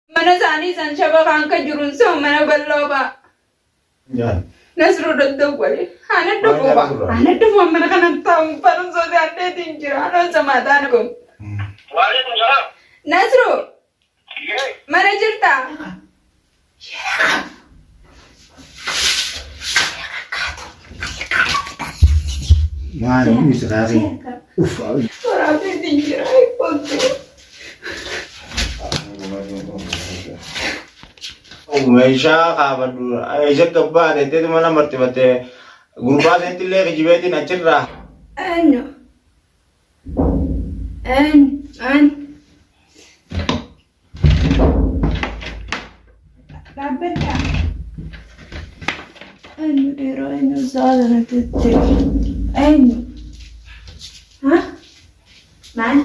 Mana sani san shaba kan ka jurun so mana ballo ba. Ya. Nasru dadda gwale. Ana dubo ba. Ana dubo mana kan tam parum so de ande din jira. Ano samadhan ko. Wale salam. Nasru. Mana jirta? Mana ini sekali. Orang din jira ko. Meeshaa kaabadhu isa gabbaa deettee mana marti battee gurbaa seetti illee kijibeetiin achirraa. Ano? Dhaabbatta. Eenyu dhiiroo eenyu saala tettee? Eenyu? Ha? Maal?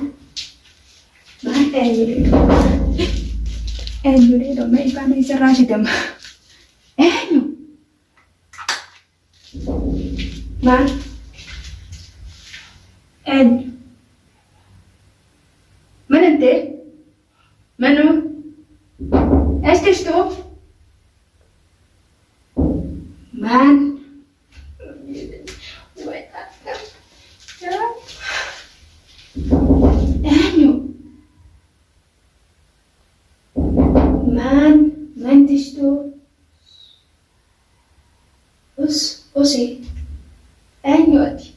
Maal eenyu dhiiroo? Eenyu dhiiroo mee ifaan isarraa shigama? Eenyu? Maal? Eenyu? Manatti? Manu? Estes tu? Man. Eenyu? Mantis tu? Usi? Eenyu ati?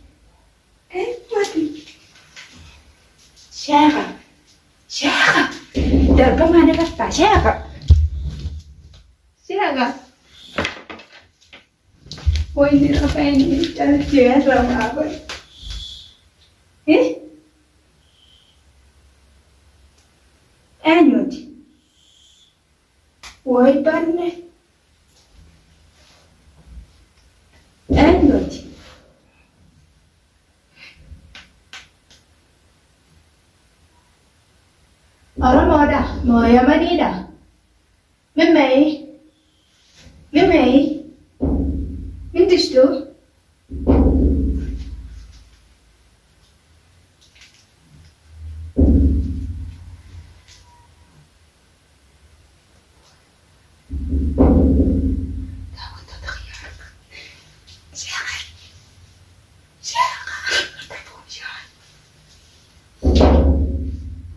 Sheekha. Darba mana bartaa sheekha. Wanti apa ini cara apa? Anyut. Woi banne. Anyut. Orang mau ya mana dah? Memei. Mintis tu?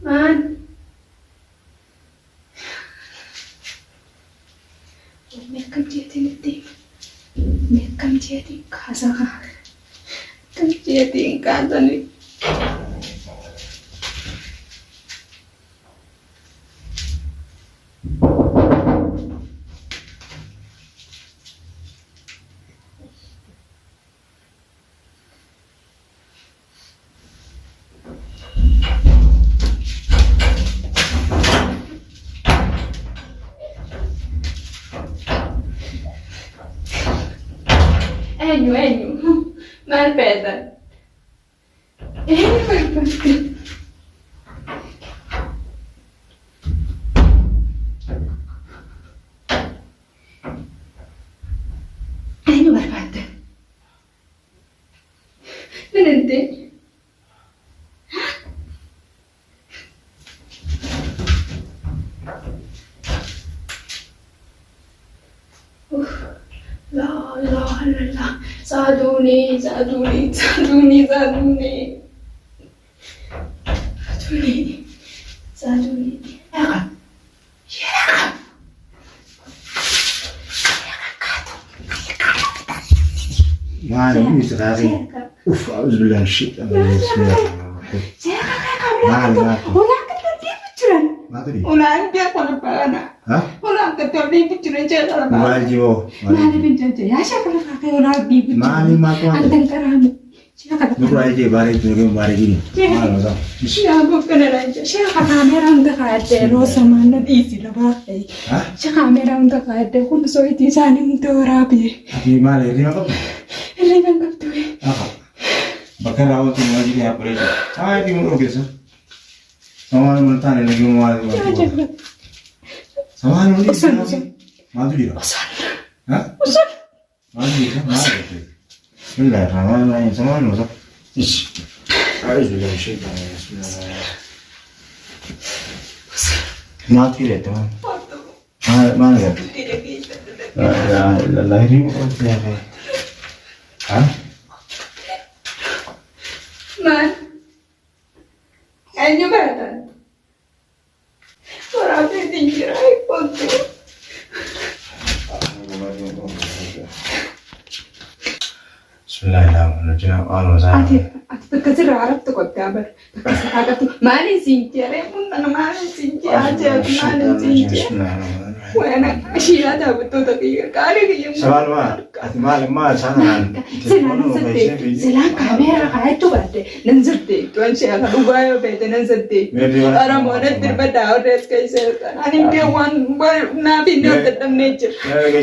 Man. Mekan jadi kasa kan jadi kasa ni. Enyu, mal peda. Enyu berpasti. Enyu berpasti. Nanti. La. Saduni. Mana ini sekali. Auzubillahi minasyaitonir rajim. Bismillahirrahmanirrahim. Mati. Ulang dia kalau pana. Hah? Ulang ketemu bicara jalan. Wajibo. Mana bicara ya siapa nak pakai orang bicara. Mali matu. Anteng keramu. Siapa kata? Nuru aja bare itu bare gini. Mana tak? Siapa kena aja. Siapa kamera untuk ada rosa mana isi lah pakai. Hah? Siapa kamera untuk ada kun so itu sana untuk rapi. Tapi malah ini apa? Ini kan betul. Apa? Bahkan awal tu lagi ni apa lagi? Ah, di mana biasa? Sama mentah lagi mau ada. Sama ni Usan. Madu dia. Usan. Hah? Madu dia. Bismillahirrahmanirrahim. Sama ni usan. Ish. Auzubillahi minasyaitonir rajim. Bismillahirrahmanirrahim. Mati le tu. Maal garte? Lahiri mo ko siya kay. Ha? Maal? Eenyu baratan? Waraabee dinjira eebbootti. Bismillahirrahmanirrahim. Ati bakka sirraa arabtu qottaa bar. Bakka sirraa qabdu maaliin siin jedhee muntana maaliin siin jedhee maaliin siin jedhee. Wena shiila daawwattoota kiyya qaarii kiyya. Sabaaluma ati maal sanaan. Silaan kaameeraa kaayachuu baadde nan saddeettu an sheeka dhugaa yoo beete nan saddeettu. Oromoon dirbaddaa horrees keessa jirtan. Ani immoo waan naafiin yoo dadhabnee jira.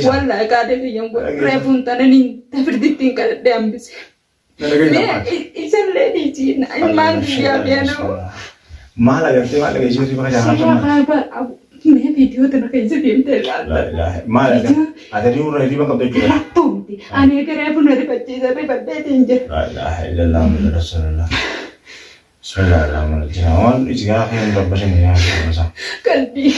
Wallaahi qaadee kiyyan reefuun tananiin tafirdittiin kadhadhee hambise. Isallee dhiitii ilmaan kiyyaa biyyanoo. Maal agartee maal agarsiisuu fi bakka jaalatan. Mee viidiyoo tana keessa deemtee ilaalla. Maal agartee ati riiwurra hirriba qabda jechuudha. Rattuumti. Ani egeree buna rifachiisa rifadheetiin jira. La ilaha illallah Muhammad Rasulullah. Bismillahirrahmanirrahim. Waan isi gaafa hin dabbashin yaa masa. Qalbii.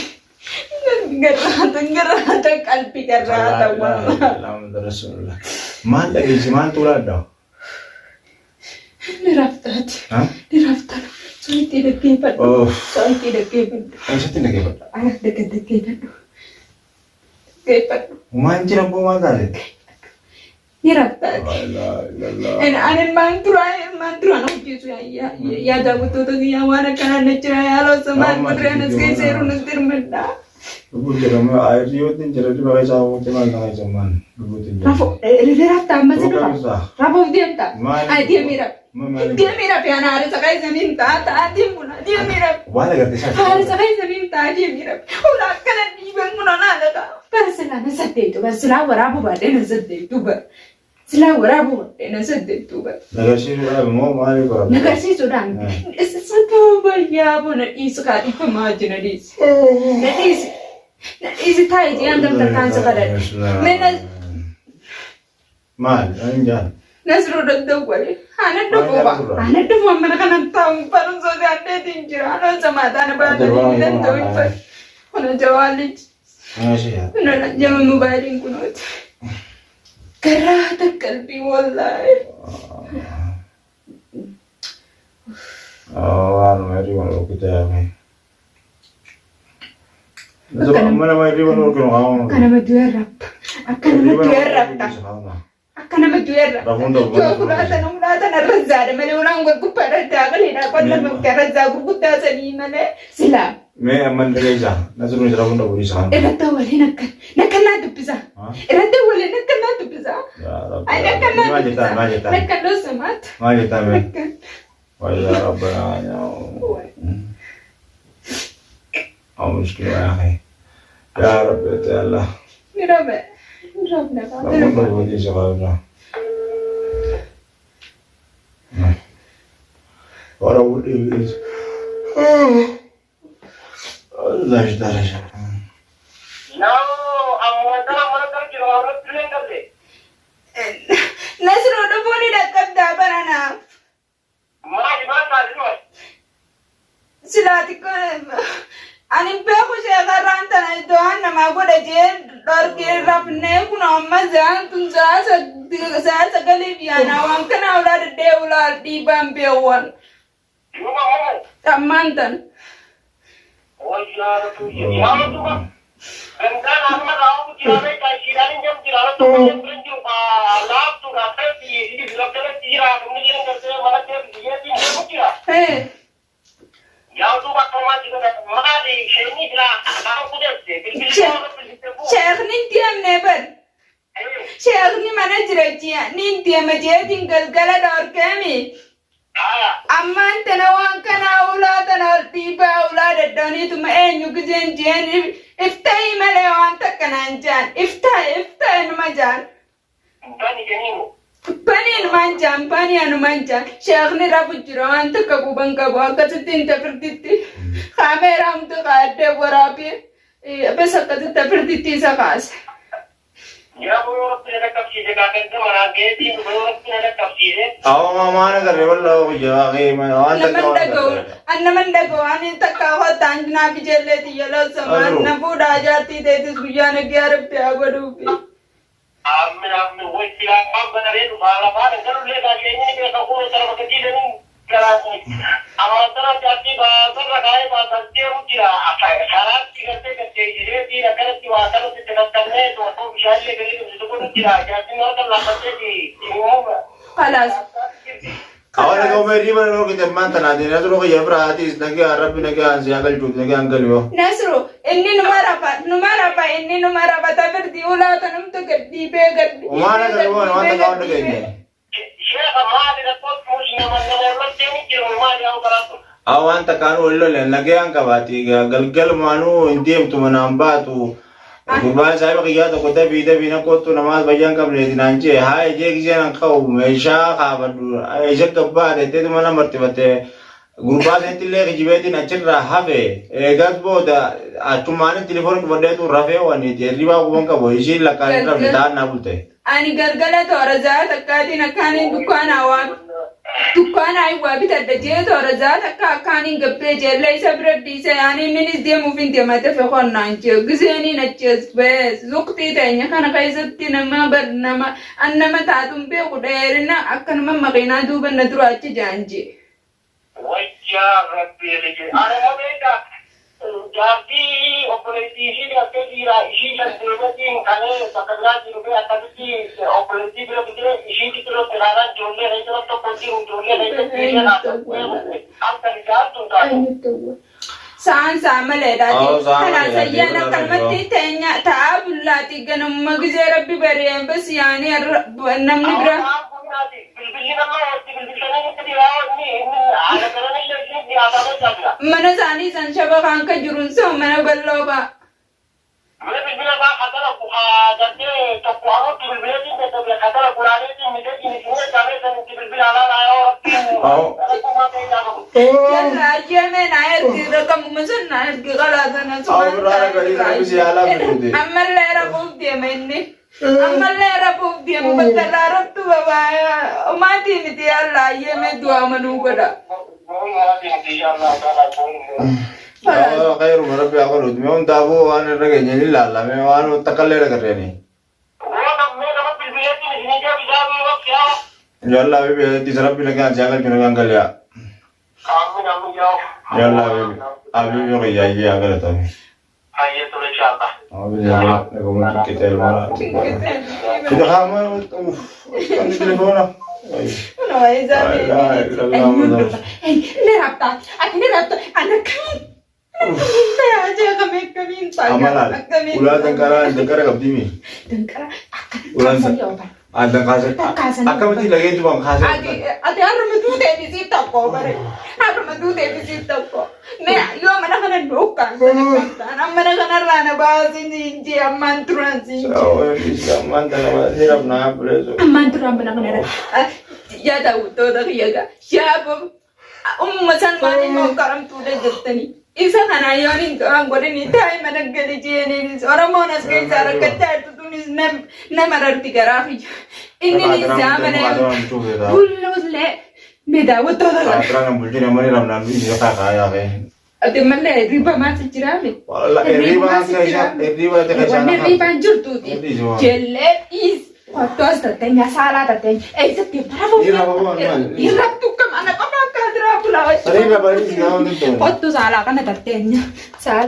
Garraata qalbii garraata waan. Muhammad Rasulullah. Maal dhageessi maal tuulaadha? Ni raftaati. Ni raftaati. Soitti dhaggeeffadhu. Soitti dhaggeeffadhu. Eessatti dhaggeeffadha? Dhaggeeffadhu. Dhaggeeffadhu. Maal jira boo maal taate? Ni raftaati. Ani ilmaan duraan hojjetu yaa daawwattoota kiyyaa waan akkanaa na jira yaaloo samaan mudureen as keessa jiru nutti hirmadha. Lubbuun jedhamu aayirri yoo ta'in jira dibaa isaa wajjin maal nama jedhaman lubbuun jedhamu. Rafta ammas dhufa. Rafuuf deemta. Ay deemiira. Deemiira fi ana haarisa qaisaniin taata deemuna deemiira. Waan agartee isaa. Haarisa qaisaniin taa deemiira. Ulaa akkana dhiiban muna naadata. Barsilaa na saddeetu barsilaa waraabuu baadhee na saddeetu bar. Silaa waraabuu baadhee na saddeetu bar. Nagarsiisuudhaan immoo maaliif waraabuu? Nagarsiisuudhaan. Satuu bayyaa bona dhiisu kaa dhiifamaa jira dhiisi. Na dhiisi. Na dhiisi taa'iti aan gamtarkaan si kadhadhe. Maal? Ani jaan. Nasruu daddawwale. Ana dhufu mana kanan taa'u barumsooti addeetiin jira. Anoo samaataan baatanii danda'u hin fa'i. Kuna jawaallichi. Kuna jama mobaayiliin kunuuti. Garaata qalbii wallaahi. Waan marii waan rukkutee hafe. Mana marii waan rukkunu hawa. Akkanama du'e rabta. Akkanama du'e rabta. Akkanama du'e rabta. Yoo kulaatan arrazaadha malee ulaan gubbaa raddaa galeedha. Qonna bakka razzaa gurguddaa sadii malee silaa. Mee amman dhageessa. Nasruun jira hunda bu'ii isaa. Irratti waliin nakkanaa dubbisa. Irratti waliin nakkanaa dubbisa. Ay nakkanaa dubbisa. Nakkannoo samaata. Maal jettaa mee? ويا ربنا يا أو مشكلة يا أخي يا رب يا الله ربنا ربنا ودي شغالنا ورا ودي الله يجدر No, أموالنا ما نقدر نقول تلين كذي. نسرو نبوني نكتب دابرنا. Silaati ani beeku sheekarraan tana iddoon namaa godha jee dhorkee rafnee kun amma zaan tun saa sagalee biyyaanaa waan kana ulaa daddee ulaa dhiibaan beewwan. Ammaan tan. Sheekni deemnee bar. Sheekni mana jireenyaa ni deema jeetiin galgala dhorkeemi. Ammaan tana waan kana ulaa tana ol dhiibaa ulaa daddooniituma eenyu gizeen jeen ifta'i malee waan takkanaan jaan ifta'i numa jaan. Bani anumaan jaan sheekni rafu jira waan takka quban qabu akkasitti hin tafirtitti kaameeraa humti qaaddee waraabee bes akkasitti tafirtitti isa kaase. Ya boyuratti na dhaqqabsiise gaafatti manaan geetii boyuratti na dhaqqabsiise. Maal agarree walaa hojjaa waan naman dhaga'u ani takka hotaan naaf ijeelleeti yeroo samaan na fuudhaa jaartii teetis guyyaa nagee arabbi haa godhuufi. Ammi wajji laafaan banaree dhufaa lafaan garullee gaasheenyi beeka kunuun sana bakka jiidanii garaati. Amma sana jaartii baasarra kaa'ee baasan deemu jira. Karaatti gartee gattee jireetiin akkanatti waa kanatti tattaannee tokko bishaallee galii dhumsisu kun jira. Jaartiin harka laaffatteeti dhimmuuma. Kalaas. Awal kau meri mana lo kita mantan nanti Nasru kaya berarti nagi Arab nagi Ansi agal juk nagi anggal yo. Nasru, ini nomor apa ini nomor apa tapi diulah tanam tu gedi be gedi. Mana kau nak ini? Siapa mah tidak pot musim nama macam ni kira mah yang beratu. Awan tekan ulul nagi angka bati gal manu intim tu menambah tu. Kurban saya bekerja tu kota bina kota namaz bayan kabel di nanti. Hai je kisah angkau mesha kabar dulu. Aja kabar itu tu mana merti bate. Kurban itu le kerja nanti rahabe. Egat boda. Atu mana telefon kepada tu rahabe wani. Jadi bawa uang kau isi lakukan rahabe dah nabulte. Ani gargala tu orang zat akadi nakani dukan awam. Dukan ayu abis ada je tu orang zat akani gappe je. Lai sabrat di se ani ni dia mungkin dia mata fakon nanti. Gizani nanti bes. Zukti tanya kan kaisati nama bernama annama tatum pe udah akan memakina tu benar tu aja janji. Wajah rapi lagi. Ada apa benda? Jadi operasi ini apa dia? Isi dan sebagainya. Kalau sekarang juga ada di operasi berapa isi itu terus terang jualnya itu untuk posisi jualnya itu tidak apa dijalankan kan? Saan sama leda di. Karena saya nak kalmati tanya taabullah tiga nama gizera biberi embasi yani enam libra. Mana sani sanjaba kangka jurun so mana bello ba. Mana bila ba kata la kuha jadi tokuaro bila ni betul bila kata la kurang ni mide ini semua kami dan bila ala la Ya aja men air kira kamu macam air kira lah sana semua. Amal lera pun dia menni. Amal lera pun dia betul lera tu bawa. Mati ni dia Allah ye me dua manu kada. Kayak rumah rapi aku lu, memang tahu ane raga jadi lala, memang anu takalle raga ni. Jalla bebe di sana pina kan jangan pina kan kali ya. Jalla bebe, abi bebe ya ya agak tu. Abi jalla, aku mau kita elmara. Kita kamu, kan di telefon. No es anak kami. Saya aja kami tanya. Amalan. Ulah dengkara kabdi mi. Dengkara. Ulah ada kasih. Akan mesti lagi tu bang kasih. Ada orang itu dari situ kok, bare. Orang itu dari situ kok. Nih, yo mana kan bukan. Mana kan rana bahas ini mantran sih. Oh, bisa mantran bahas ini apa boleh. Mantran mana kan? Ya tahu tu dah ya ga. Siapa? Macam mana mau karam tu dah jadi. Isa kana yoni orang gore ni thai mana gali je ni orang mau nas ke cara kata tu tunis nem arti karafi. Ini ni zaman bulle meda wo to dah. Terang bulji namanya ramlan ni dia kaya ke. Ate mana riba masih cerame. Wala riba te Wana riba jur tu ti. Jelle is waktu asta tenya sala tatenya. Setiap bravo. Irap tu kam anak apa kadra pula. Riba balik sih kamu tu. Waktu salah kan tatenya. Salah.